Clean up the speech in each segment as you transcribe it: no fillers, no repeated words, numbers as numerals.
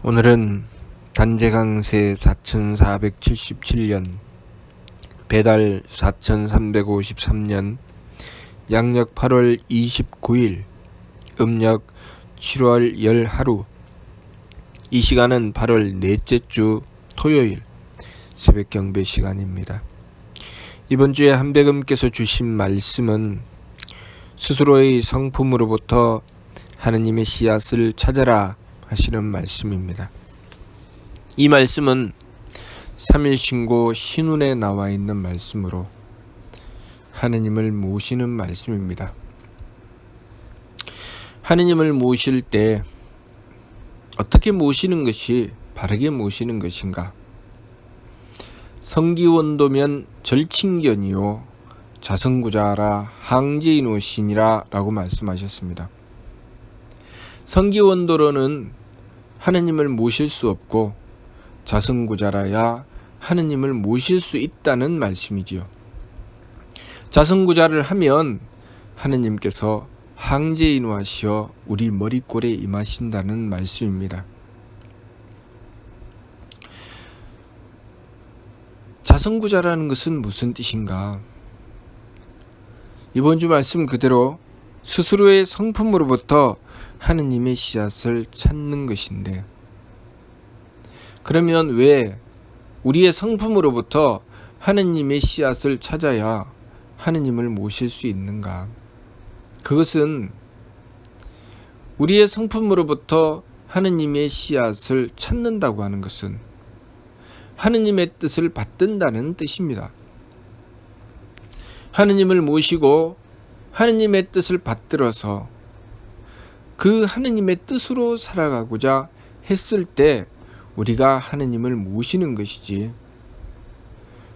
오늘은 단재강세 4477년 배달 4353년 양력 8월 29일 음력 7월 10하루 이 시간은 8월 넷째 주 토요일 새벽 경배 시간입니다. 이번 주에 한백음께서 주신 말씀은 스스로의 성품으로부터 하느님의 씨앗을 찾아라 하시는 말씀입니다. 이 말씀은 3일신고 신운에 나와 있는 말씀으로 하느님을 모시는 말씀입니다. 하느님을 모실 때 어떻게 모시는 것이 바르게 모시는 것인가? 성기원도면 절친견이요 자성구자라 항제인오신이라 라고 말씀하셨습니다. 성기원도로는 하느님을 모실 수 없고 자성구자라야 하느님을 모실 수 있다는 말씀이지요. 자성구자를 하면 하느님께서 항제인오하시어 우리 머리꼴에 임하신다는 말씀입니다. 자성구자라는 것은 무슨 뜻인가? 이번 주 말씀 그대로 스스로의 성품으로부터 하느님의 씨앗을 찾는 것인데, 그러면 왜 우리의 성품으로부터 하느님의 씨앗을 찾아야 하느님을 모실 수 있는가? 그것은 우리의 성품으로부터 하느님의 씨앗을 찾는다고 하는 것은 하느님의 뜻을 받든다는 뜻입니다. 하느님을 모시고 하느님의 뜻을 받들어서 그 하느님의 뜻으로 살아가고자 했을 때 우리가 하느님을 모시는 것이지,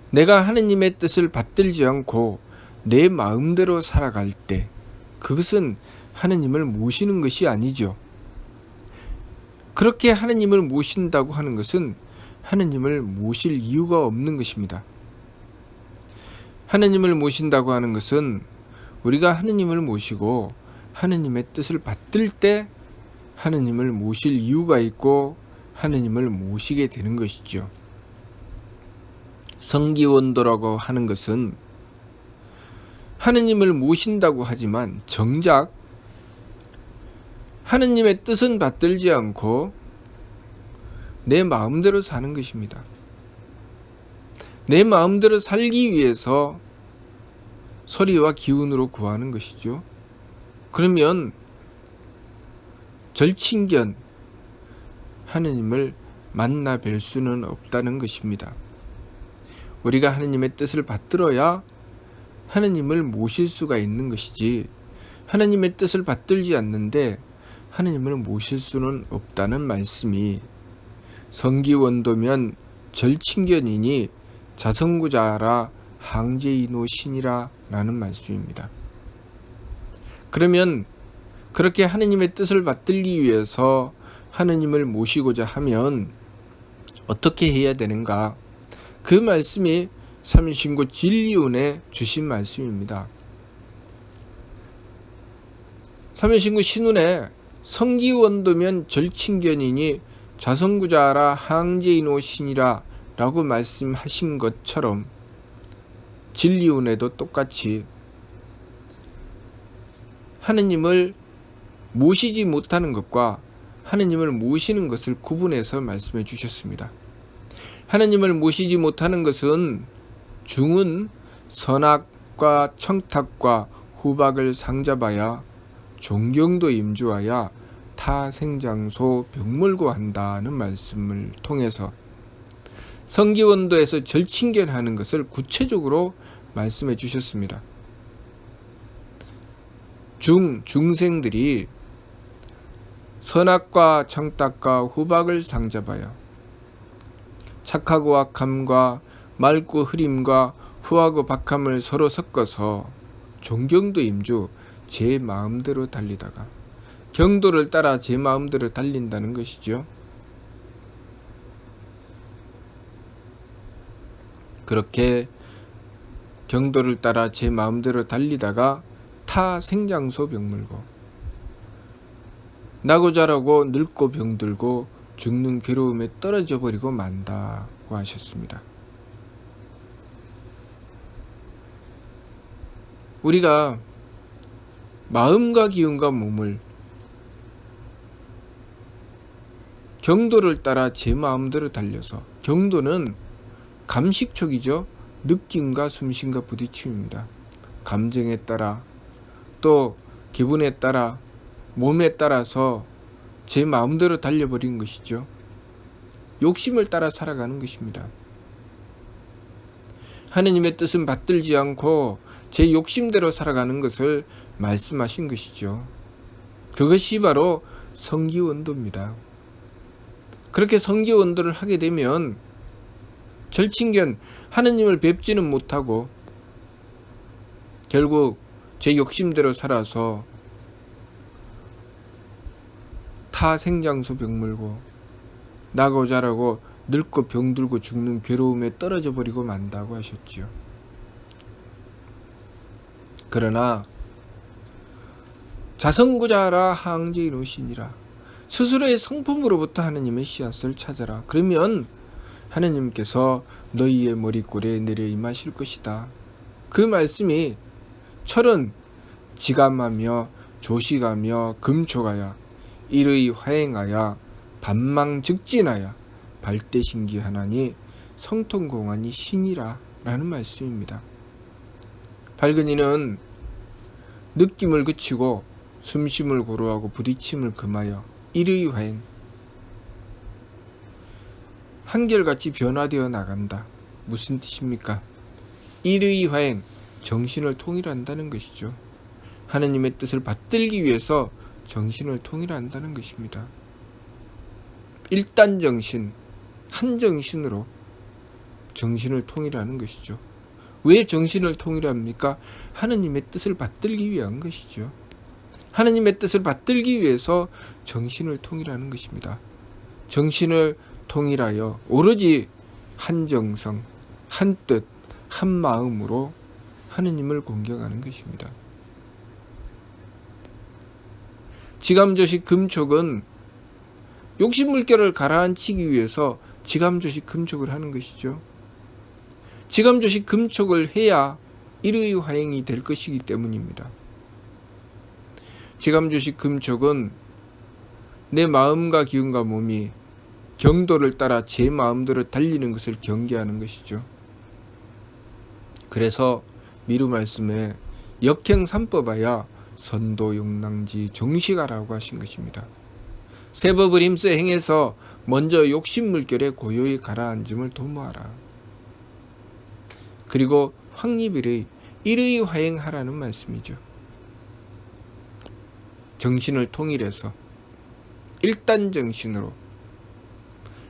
내가 하느님의 뜻을 받들지 않고 내 마음대로 살아갈 때 그것은 하느님을 모시는 것이 아니죠. 그렇게 하느님을 모신다고 하는 것은 하느님을 모실 이유가 없는 것입니다. 하느님을 모신다고 하는 것은 우리가 하느님을 모시고 하느님의 뜻을 받들 때 하느님을 모실 이유가 있고 하느님을 모시게 되는 것이죠. 성기원도라고 하는 것은 하느님을 모신다고 하지만 정작 하느님의 뜻은 받들지 않고 내 마음대로 사는 것입니다. 내 마음대로 살기 위해서 소리와 기운으로 구하는 것이죠. 그러면 절친견, 하느님을 만나 뵐 수는 없다는 것입니다. 우리가 하느님의 뜻을 받들어야 하느님을 모실 수가 있는 것이지, 하느님의 뜻을 받들지 않는데 하느님을 모실 수는 없다는 말씀이 성기원도면 절친견이니 자성구자라 항제인오신이라 라는 말씀입니다. 그러면 그렇게 하느님의 뜻을 받들기 위해서 하느님을 모시고자 하면 어떻게 해야 되는가? 그 말씀이 삼일신고 진리운에 주신 말씀입니다. 삼일신고 신운에 성기원도면 절친견이니 자성구자라 항제인오신이라 라고 말씀하신 것처럼 진리운에도 똑같이 하느님을 모시지 못하는 것과 하느님을 모시는 것을 구분해서 말씀해 주셨습니다. 하느님을 모시지 못하는 것은 중은 선악과 청탁과 후박을 상잡아야 존경도 임주하여 타 생장소 병몰고 한다는 말씀을 통해서 성기원도에서 절친견하는 것을 구체적으로 말씀해 주셨습니다. 중생들이 선악과 청탁과 후박을 상잡아요. 착하고 악함과 맑고 흐림과 후하고 박함을 서로 섞어서 존경도 임주 제 마음대로 달리다가 경도를 따라 제 마음대로 달린다는 것이죠. 그렇게 경도를 따라 제 마음대로 달리다가 타 생장소 병물고 나고 자라고 늙고 병들고 죽는 괴로움에 떨어져 버리고 만다고 하셨습니다. 우리가 마음과 기운과 몸을 경도를 따라 제 마음대로 달려서, 경도는 감식촉이죠. 느낌과 숨심과 부딪힘입니다. 감정에 따라, 또 기분에 따라, 몸에 따라서 제 마음대로 달려버린 것이죠. 욕심을 따라 살아가는 것입니다. 하느님의 뜻은 받들지 않고 제 욕심대로 살아가는 것을 말씀하신 것이죠. 그것이 바로 성기원도입니다. 그렇게 성기원도를 하게 되면 절친견 하느님을 뵙지는 못하고 결국 제 욕심대로 살아서 타 생장소 병물고 나고 자라고 늙고 병들고 죽는 괴로움에 떨어져 버리고 만다고 하셨지요. 그러나 자성구자라 항제이노시니라, 스스로의 성품으로부터 하느님의 씨앗을 찾아라. 그러면 하느님께서 너희의 머리꼴에 내려 임하실 것이다. 그 말씀이 철은 지감하며 조식하며 금초가야 일의 화행하여 반망즉진하여 발대신기하나니 성통공안이 신이라 라는 말씀입니다. 밝은 이는 느낌을 그치고 숨심을 고루하고 부딪힘을 금하여 일의 화행, 한결같이 변화되어 나간다. 무슨 뜻입니까? 일의 화행, 정신을 통일한다는 것이죠. 하느님의 뜻을 받들기 위해서 정신을 통일한다는 것입니다. 일단정신, 한정신으로 정신을 통일하는 것이죠. 왜 정신을 통일합니까? 하느님의 뜻을 받들기 위한 것이죠. 하느님의 뜻을 받들기 위해서 정신을 통일하는 것입니다. 정신을 통일하여 오로지 한정성, 한뜻, 한마음으로 하느님을 공경하는 것입니다. 지감조식 금촉은 욕심물결을 가라앉히기 위해서 지감조식 금촉을 하는 것이죠. 지감조식 금촉을 해야 일의 화행이 될 것이기 때문입니다. 지감조식 금촉은 내 마음과 기운과 몸이 경도를 따라 제 마음대로 달리는 것을 경계하는 것이죠. 그래서 미루 말씀에 역행삼법하야 선도용낭지 정식하라고 하신 것입니다. 세법을 힘써 행해서 먼저 욕심물결에 고요히 가라앉음을 도모하라. 그리고 확립일의 일의 화행하라는 말씀이죠. 정신을 통일해서 일단정신으로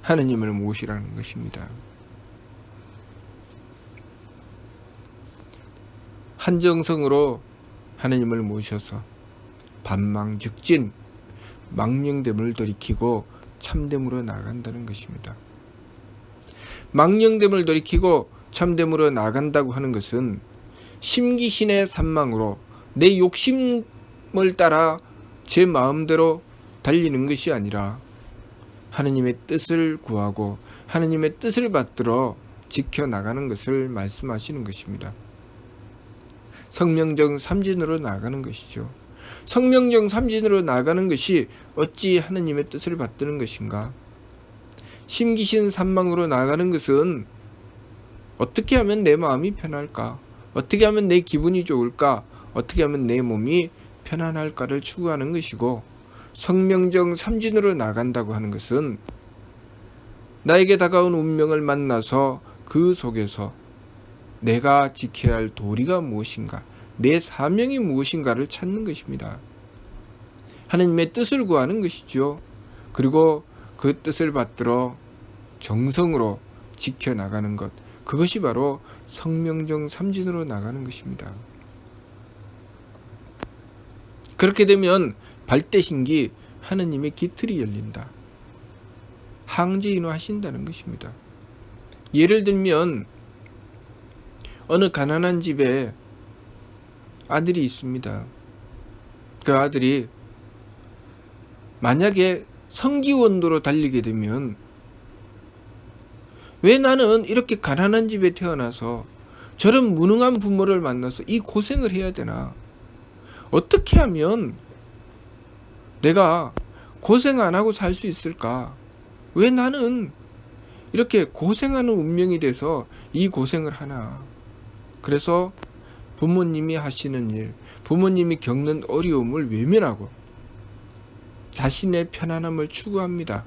하느님을 모시라는 것입니다. 한정성으로 하느님을 모셔서 반망즉진, 망령됨을 돌이키고 참됨으로 나아간다는 것입니다. 망령됨을 돌이키고 참됨으로 나아간다고 하는 것은 심기신의 산망으로 내 욕심을 따라 제 마음대로 달리는 것이 아니라 하느님의 뜻을 구하고 하느님의 뜻을 받들어 지켜나가는 것을 말씀하시는 것입니다. 성명정 삼진으로 나아가는 것이죠. 성명정 삼진으로 나아가는 것이 어찌 하느님의 뜻을 받드는 것인가? 심기신 산망으로 나아가는 것은 어떻게 하면 내 마음이 편할까? 어떻게 하면 내 기분이 좋을까? 어떻게 하면 내 몸이 편안할까를 추구하는 것이고, 성명정 삼진으로 나간다고 하는 것은 나에게 다가온 운명을 만나서 그 속에서 내가 지켜야 할 도리가 무엇인가, 내 사명이 무엇인가를 찾는 것입니다. 하느님의 뜻을 구하는 것이죠. 그리고 그 뜻을 받들어 정성으로 지켜나가는 것, 그것이 바로 성명정 삼진으로 나가는 것입니다. 그렇게 되면 발대신기 하느님의 기틀이 열린다. 항제인호 하신다는 것입니다. 예를 들면 어느 가난한 집에 아들이 있습니다. 그 아들이 만약에 성기원도로 달리게 되면 왜 나는 이렇게 가난한 집에 태어나서 저런 무능한 부모를 만나서 이 고생을 해야 되나? 어떻게 하면 내가 고생 안 하고 살 수 있을까? 왜 나는 이렇게 고생하는 운명이 돼서 이 고생을 하나? 그래서 부모님이 하시는 일, 부모님이 겪는 어려움을 외면하고 자신의 편안함을 추구합니다.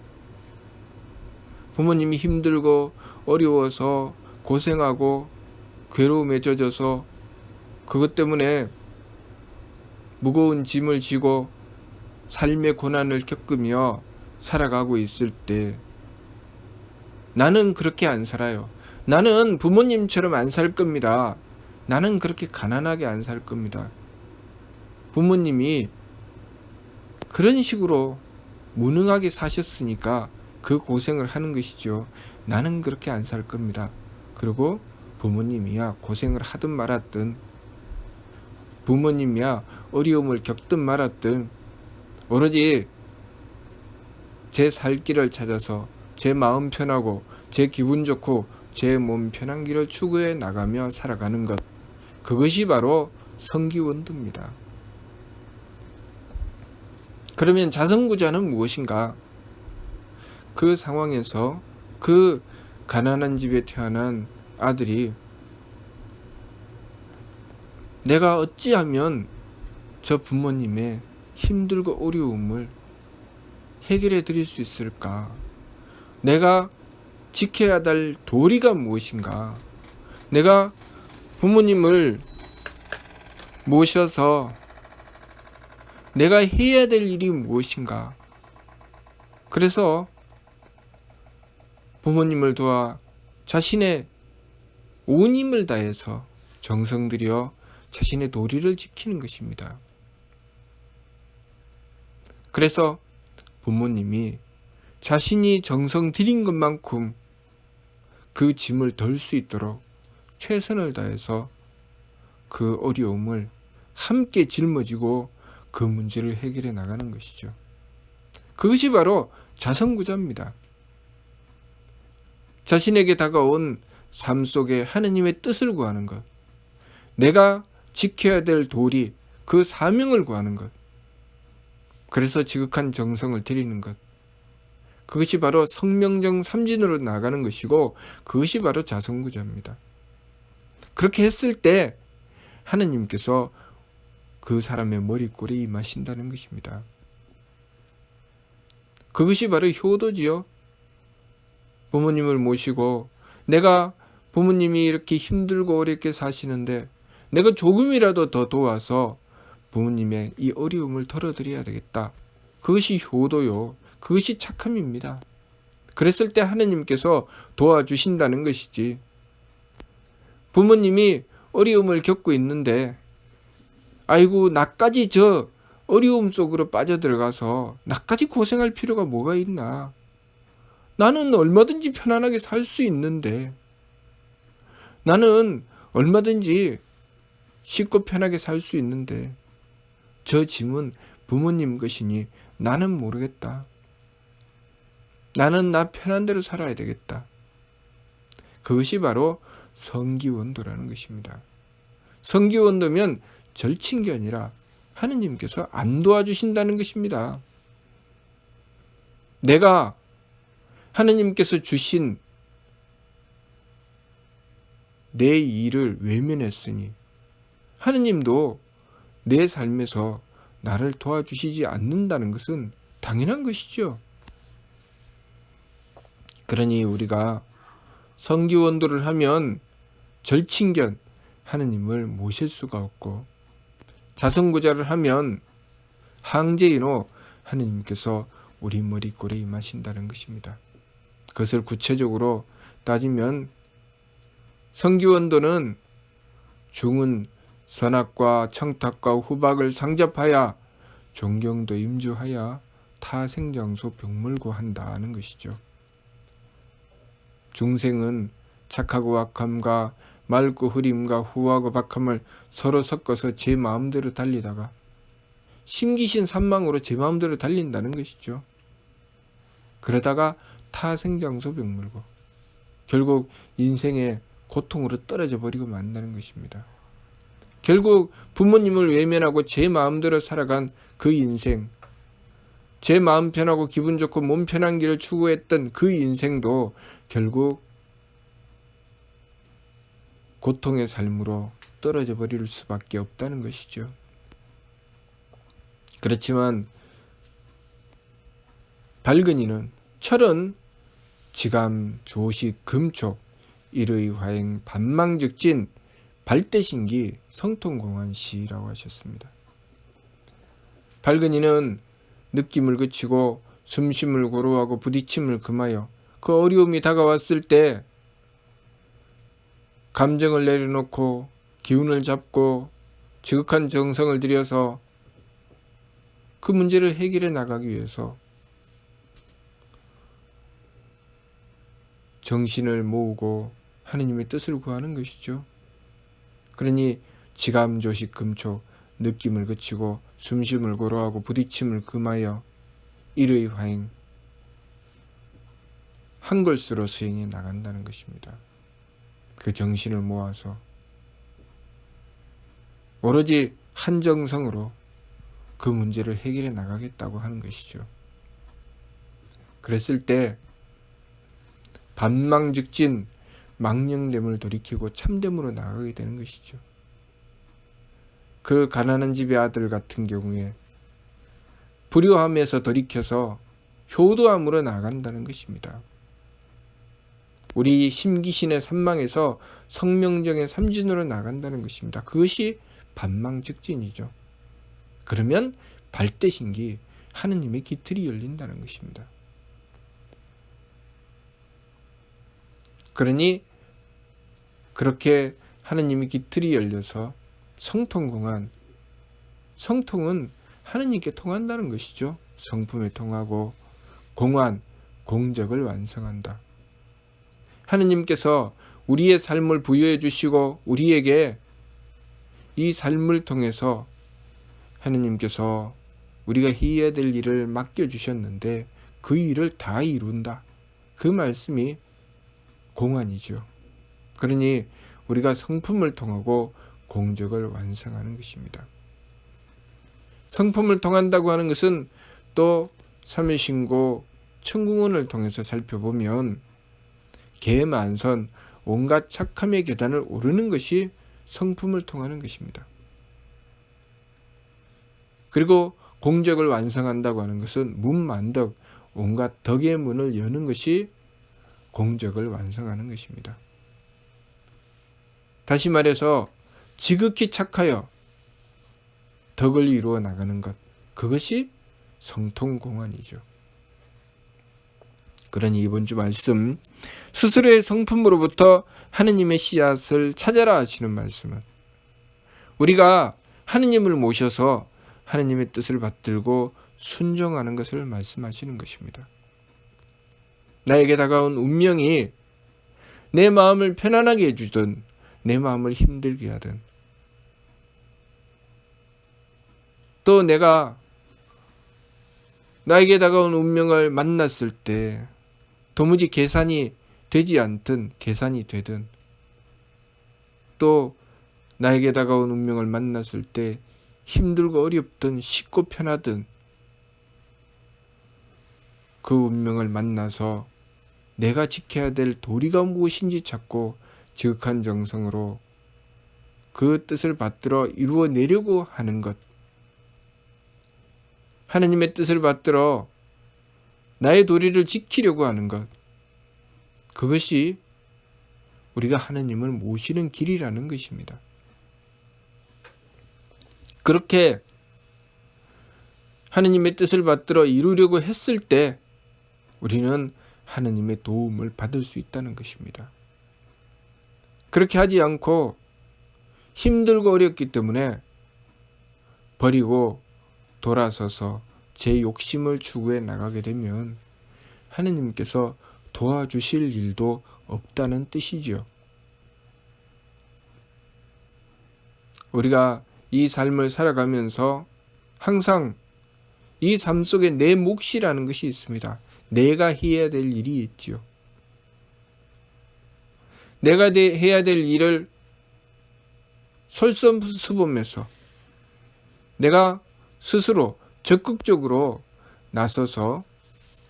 부모님이 힘들고 어려워서 고생하고 괴로움에 젖어서 그것 때문에 무거운 짐을 지고 삶의 고난을 겪으며 살아가고 있을 때 나는 그렇게 안 살아요. 나는 부모님처럼 안 살 겁니다. 나는 그렇게 가난하게 안 살 겁니다. 부모님이 그런 식으로 무능하게 사셨으니까 그 고생을 하는 것이죠. 나는 그렇게 안 살 겁니다. 그리고 부모님이야 고생을 하든 말았든, 부모님이야 어려움을 겪든 말았든, 오로지 제 살 길을 찾아서 제 마음 편하고 제 기분 좋고 제 몸 편한 길을 추구해 나가며 살아가는 것, 그것이 바로 성기원도입니다. 그러면 자성구자는 무엇인가? 그 상황에서 그 가난한 집에 태어난 아들이 내가 어찌하면 저 부모님의 힘들고 어려움을 해결해 드릴 수 있을까? 내가 지켜야 될 도리가 무엇인가? 내가 부모님을 모셔서 내가 해야 될 일이 무엇인가? 그래서 부모님을 도와 자신의 온 힘을 다해서 정성 들여 자신의 도리를 지키는 것입니다. 그래서 부모님이 자신이 정성 들인 것만큼 그 짐을 덜 수 있도록 최선을 다해서 그 어려움을 함께 짊어지고 그 문제를 해결해 나가는 것이죠. 그것이 바로 자성구자입니다. 자신에게 다가온 삶 속에 하느님의 뜻을 구하는 것, 내가 지켜야 될 도리, 그 사명을 구하는 것, 그래서 지극한 정성을 들이는 것, 그것이 바로 성명정 삼진으로 나가는 것이고 그것이 바로 자성구자입니다. 그렇게 했을 때 하느님께서 그 사람의 머리꼴에 임하신다는 것입니다. 그것이 바로 효도지요. 부모님을 모시고 내가 부모님이 이렇게 힘들고 어렵게 사시는데 내가 조금이라도 더 도와서 부모님의 이 어려움을 덜어드려야 되겠다. 그것이 효도요. 그것이 착함입니다. 그랬을 때 하느님께서 도와주신다는 것이지. 부모님이 어려움을 겪고 있는데 아이고 나까지 저 어려움 속으로 빠져들어가서 나까지 고생할 필요가 뭐가 있나. 나는 얼마든지 편안하게 살 수 있는데, 나는 얼마든지 쉽고 편하게 살 수 있는데 저 짐은 부모님 것이니 나는 모르겠다. 나는 나 편한 대로 살아야 되겠다. 그것이 바로 성기원도라는 것입니다. 성기원도면 절친게 아니라 하느님께서 안 도와주신다는 것입니다. 내가 하느님께서 주신 내 일을 외면했으니 하느님도 내 삶에서 나를 도와주시지 않는다는 것은 당연한 것이죠. 그러니 우리가 성기원도를 하면 절친견 하느님을 모실 수가 없고, 자성구자를 하면 항제인호 하느님께서 우리 머리꼴에 임하신다는 것입니다. 그것을 구체적으로 따지면 성기원도는 중은 선악과 청탁과 후박을 상접하여 존경도 임주하여 타생장소 병물고 한다는 것이죠. 중생은 착하고 악함과 맑고 흐림과 후하고 박함을 서로 섞어서 제 마음대로 달리다가 심기신 산망으로 제 마음대로 달린다는 것이죠. 그러다가 타생장소병 물고 결국 인생의 고통으로 떨어져 버리고 만다는 것입니다. 결국 부모님을 외면하고 제 마음대로 살아간 그 인생, 제 마음 편하고 기분 좋고 몸 편한 길을 추구했던 그 인생도 결국 고통의 삶으로 떨어져 버릴 수밖에 없다는 것이죠. 그렇지만 밝은 이는 철은 지감 조식 금촉 일의 화행 반망즉진 발대신기 성통공환시라고 하셨습니다. 밝은 이는 느낌을 그치고 숨쉼을 고루하고 부딪힘을 금하여 그 어려움이 다가왔을 때 감정을 내려놓고 기운을 잡고 지극한 정성을 들여서 그 문제를 해결해 나가기 위해서 정신을 모으고 하느님의 뜻을 구하는 것이죠. 그러니 지감조식 금촉 느낌을 그치고 숨쉼을 고루하고 부딪힘을 금하여 일의 화행 한 걸수로 수행해 나간다는 것입니다. 그 정신을 모아서 오로지 한정성으로 그 문제를 해결해 나가겠다고 하는 것이죠. 그랬을 때 반망즉진 망령됨을 돌이키고 참됨으로 나가게 되는 것이죠. 그 가난한 집의 아들 같은 경우에 불효함에서 돌이켜서 효도함으로 나간다는 것입니다. 우리 심기신의 삼망에서 성명정의 삼진으로 나간다는 것입니다. 그것이 반망즉진이죠. 그러면 발대신기 하느님의 기틀이 열린다는 것입니다. 그러니 그렇게 하느님의 기틀이 열려서 성통공한, 성통은 하느님께 통한다는 것이죠. 성품에 통하고 공환, 공적을 완성한다. 하느님께서 우리의 삶을 부여해 주시고 우리에게 이 삶을 통해서 하느님께서 우리가 해야 될 일을 맡겨주셨는데 그 일을 다 이룬다. 그 말씀이 공환이죠. 그러니 우리가 성품을 통하고 공적을 완성하는 것입니다. 성품을 통한다고 하는 것은 또 삼일신고 천궁원을 통해서 살펴보면 계만선 온갖 착함의 계단을 오르는 것이 성품을 통하는 것입니다. 그리고 공적을 완성한다고 하는 것은 문만덕 온갖 덕의 문을 여는 것이 공적을 완성하는 것입니다. 다시 말해서 지극히 착하여 덕을 이루어 나가는 것, 그것이 성통공환이죠. 그러니 이번 주 말씀, 스스로의 성품으로부터 하느님의 씨앗을 찾아라 하시는 말씀은 우리가 하느님을 모셔서 하느님의 뜻을 받들고 순종하는 것을 말씀하시는 것입니다. 나에게 다가온 운명이 내 마음을 편안하게 해주든 내 마음을 힘들게 하든 또 내가 나에게 다가온 운명을 만났을 때 도무지 계산이 되지 않든 계산이 되든 또 나에게 다가온 운명을 만났을 때 힘들고 어렵든 쉽고 편하든 그 운명을 만나서 내가 지켜야 될 도리가 무엇인지 찾고 지극한 정성으로 그 뜻을 받들어 이루어내려고 하는 것, 하느님의 뜻을 받들어 나의 도리를 지키려고 하는 것, 그것이 우리가 하느님을 모시는 길이라는 것입니다. 그렇게 하느님의 뜻을 받들어 이루려고 했을 때 우리는 하느님의 도움을 받을 수 있다는 것입니다. 그렇게 하지 않고 힘들고 어렵기 때문에 버리고 돌아서서 제 욕심을 추구해 나가게 되면 하느님께서 도와주실 일도 없다는 뜻이죠. 우리가 이 삶을 살아가면서 항상 이 삶 속에 내 몫이라는 것이 있습니다. 내가 해야 될 일이 있지요. 내가 해야 될 일을 솔선수범해서 내가 스스로 적극적으로 나서서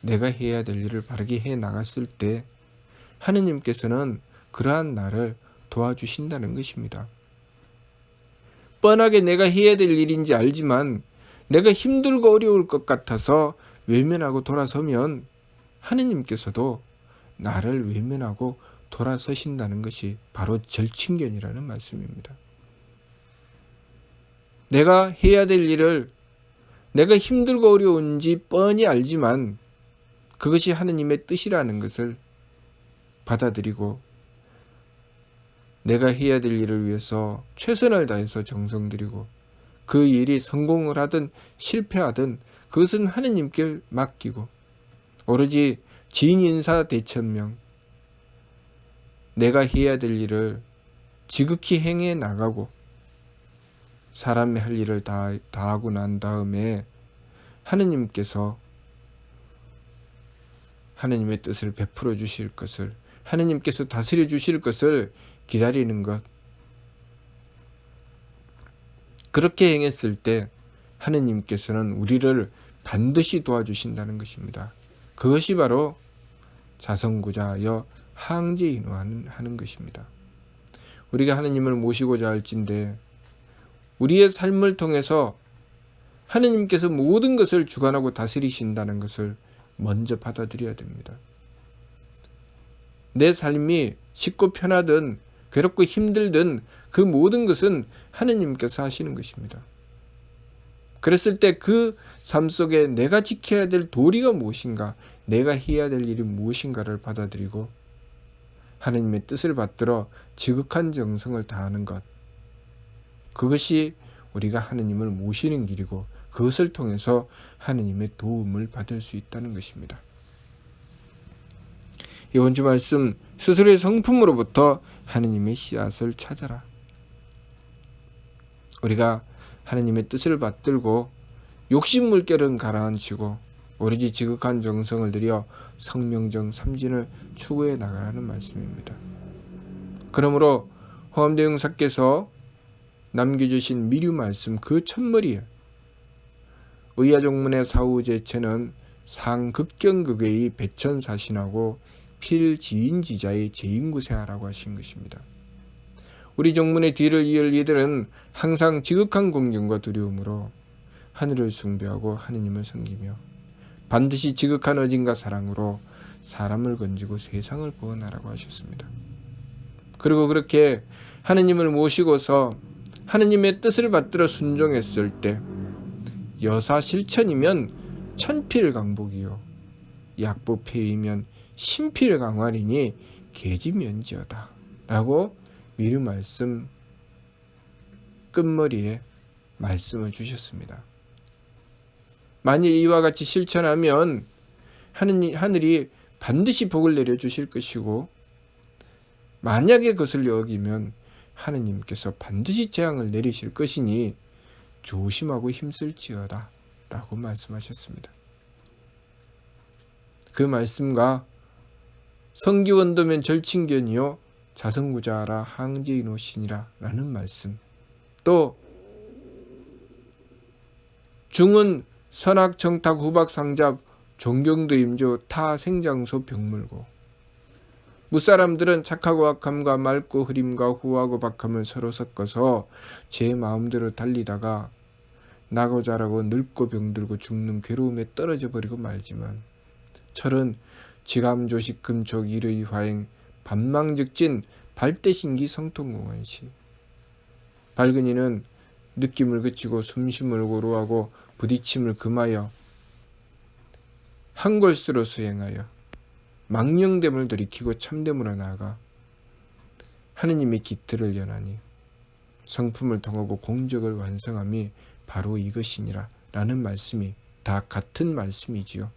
내가 해야 될 일을 바르게 해 나갔을 때 하느님께서는 그러한 나를 도와주신다는 것입니다. 뻔하게 내가 해야 될 일인지 알지만 내가 힘들고 어려울 것 같아서 외면하고 돌아서면 하느님께서도 나를 외면하고 돌아서신다는 것이 바로 절친견이라는 말씀입니다. 내가 해야 될 일을 내가 힘들고 어려운지 뻔히 알지만 그것이 하느님의 뜻이라는 것을 받아들이고 내가 해야 될 일을 위해서 최선을 다해서 정성 들이고 그 일이 성공을 하든 실패하든 그것은 하느님께 맡기고 오로지 진인사대천명 내가 해야 될 일을 지극히 행해 나가고 사람의 할 일을 다 하고 난 다음에 하느님께서 하느님의 뜻을 베풀어 주실 것을 하느님께서 다스려 주실 것을 기다리는 것. 그렇게 행했을 때 하느님께서는 우리를 반드시 도와주신다는 것입니다. 그것이 바로 자성구자하여 항제인후하는 것입니다. 우리가 하느님을 모시고자 할진대 우리의 삶을 통해서 하느님께서 모든 것을 주관하고 다스리신다는 것을 먼저 받아들여야 됩니다. 내 삶이 쉽고 편하든 괴롭고 힘들든 그 모든 것은 하느님께서 하시는 것입니다. 그랬을 때 그 삶 속에 내가 지켜야 될 도리가 무엇인가, 내가 해야 될 일이 무엇인가를 받아들이고 하느님의 뜻을 받들어 지극한 정성을 다하는 것, 그것이 우리가 하느님을 모시는 길이고 그것을 통해서 하느님의 도움을 받을 수 있다는 것입니다. 이번 주 말씀, 스스로의 성품으로부터 하느님의 씨앗을 찾아라. 우리가 하느님의 뜻을 받들고 욕심 물결은 가라앉히고 오로지 지극한 정성을 들여 성명정 삼진을 추구해 나가라는 말씀입니다. 그러므로 호암대용사께서 남겨주신 미류 말씀 그 첫머리에 의야종문의 사후제체는 상극경극의 배천사신하고 필지인지자의 제인구세하라고 하신 것입니다. 우리 종문의 뒤를 이을 이들은 항상 지극한 공경과 두려움으로 하늘을 숭배하고 하느님을 섬기며 반드시 지극한 어진과 사랑으로 사람을 건지고 세상을 구원하라고 하셨습니다. 그리고 그렇게 하느님을 모시고서 하느님의 뜻을 받들어 순종했을 때 여사 실천이면 천필강복이요 약부폐이면 신필강활이니 계지면지어다 라고 미르 말씀 끝머리에 말씀을 주셨습니다. 만일 이와 같이 실천하면 하늘이 반드시 복을 내려주실 것이고 만약에 그것을 어기면 하느님께서 반드시 재앙을 내리실 것이니 조심하고 힘쓸지어다 라고 말씀하셨습니다. 그 말씀과 성기원도면 절친견이요 자성구자하라 항제인후시니라 라는 말씀, 또 중은 선악정탁 후박상잡 존경도임조 타생장소 병물고 무사람들은 착하고 악함과 맑고 흐림과 후하고 박함을 서로 섞어서 제 마음대로 달리다가 나고 자라고 늙고 병들고 죽는 괴로움에 떨어져 버리고 말지만 철은 지감조식 금촉 일의 화행 반망즉진 발대신기 성통공원시 밝은 이는 느낌을 그치고 숨쉼을 고루하고 부딪힘을 금하여 한골수로 수행하여 망령됨을 돌이키고 참됨으로 나아가 하느님의 기틀을 연하니 성품을 통하고 공적을 완성함이 바로 이것이니라 라는 말씀이 다 같은 말씀이지요.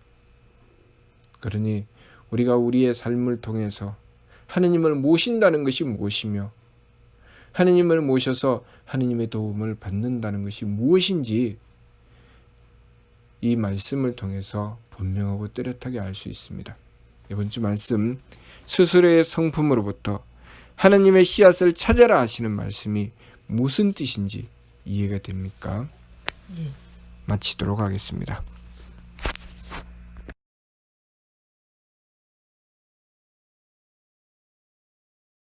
그러니 우리가 우리의 삶을 통해서 하느님을 모신다는 것이 무엇이며 하느님을 모셔서 하느님의 도움을 받는다는 것이 무엇인지 이 말씀을 통해서 분명하고 뚜렷하게 알 수 있습니다. 이번 주 말씀, 스스로의 성품으로부터 하나님의 씨앗을 찾아라 하시는 말씀이 무슨 뜻인지 이해가 됩니까? 예. 마치도록 하겠습니다.